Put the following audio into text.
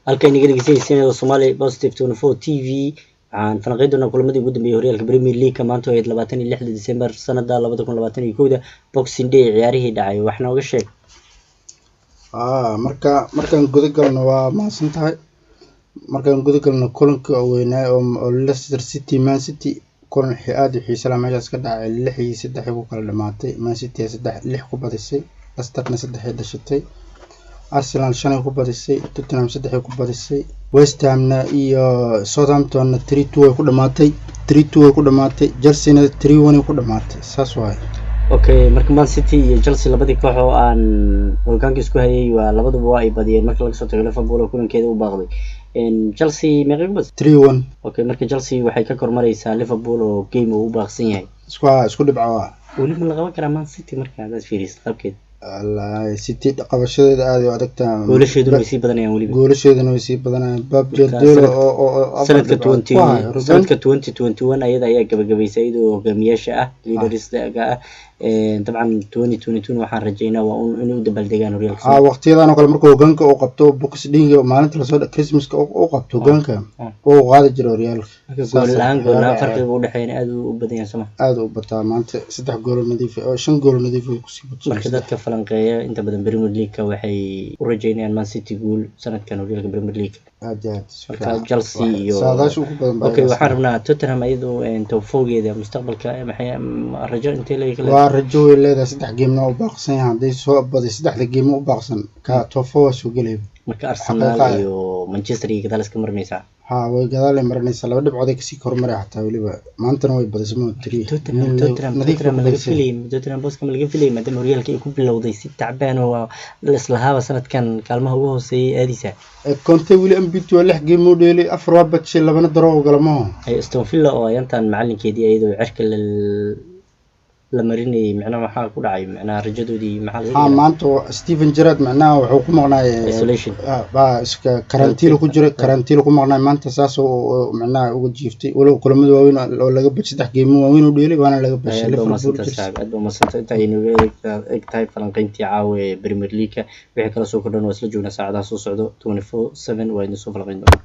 halka inaga dhegeysanaysiin Somali Positive 24 TV aan falanqeyn doonaa kulamadii ugu dambeeyay horyaalka Premier League maanta oo 26 December sanada 2021 Boxing Day ciyaarihii dhacay wax nooga sheeg. markaan guda galno waa maasan tahay. markaan guda galno kulanka weynaa oo Leicester City Man City kulan aad u xiiso leh meeshaas ka dhacay 6-3 ku kala dhamaatay. Man City 3-6 ku badisay, Leicesterna 3 dhashatay, Arsenal 5 ku badisay, Tottenham 3 ku badisay, West Hamna iyo Southampton 3-2 ku dhamaatay, 3-2 ku dhamaatay, Chelsea 3-1 ku dhamaatay. saas waay. Okay, marka Man City iyo Chelsea labadii koox oo aan hogaanka isku hayay waa labaduba ay badiyeen marka laga soo tago Liverpool oo kulankeeda u baaqday. Chelsea meeqa bas 3-1. Okay, marka Chelsea waxay ka kormaraysaa Liverpool oo game uu baaqsan yahay. isku dhibco weli ma laga karaa Man City marka aad fiiriso qabkeed. Allah City qabashadeeda aad u adagtaa. goolasheeduna way sii badanayaan weli. goolasheedana way sii badanayaan. Pep Guardiola oo sanadka 2021 ayada ayaa gabagabaysay iyadoo hogaamiyaasha ah leaderska ah. dabcan 2022 waxaan rajaynaa waa inuu dabaaldegaan horyaalka. waqtiyadan oo kale markuu hogaanka uu qabto Boxing maalinta la soo Christmaska uu qabto hogaanka oo qaadi jiro horyaalka. gool farqiga u dhaxeeyna aad u badan yahay sama. aad u bataa maanta 3 gool nadiif ah oo 5 gool nadiif ah ku sii bato. marka dadka falanqeeya inta badan Premier League waxay u rajaynayaan Man City gool sanadkan horyaalka Premier League. marka Chelsea iyo saadaashu ku badan baa. Okay, waxaan rabnaa Tottenham iyadoo top 4geeda mustaqbalka maxay rajo intee leeyahay. waa rajo way leedahay 3 game oo baaqsan yahay haday soo baday 3 game oo baaqsan ka top 4 soo galay. marka Arsenal iyo Manchester United gadaal iska marmaysaa. way gadaal marnaysaa 2 dhibcood ay kasii kormaray xataa waliba maantana way badisay 3. Tottenham laga filayay maadaama horyaalka ay ku bilowday si tacbaan oo islahaaba sanadkan kaalmaha ugu hooseeyay aadisa. Conte wili MBT 6 game oo dheelay 4 waa badisay 2 daro galmo. Aston Villa oo ayantan macalinkeedii ayadoo cirka la marinay macna waxa ku dhacay macna rajadoodii maxaa maanta Steven Gerrard macna wuxuu ku maqnaay isolation iska karantiil ku jira karantiil ku maqnaay maanta saas oo macna uga jiiftay walow kulamada waaweyn oo laga badisay 3 game waaweyn oo dheelay waana laga badisay Liverpool. aad baa masanta inta aynu egtahay falanqayntii caawa Premier League wixii kala soo kordhan waa isla joognaa saacadaha soo socdo 24/7 waa idin soo falanqayn doonaa.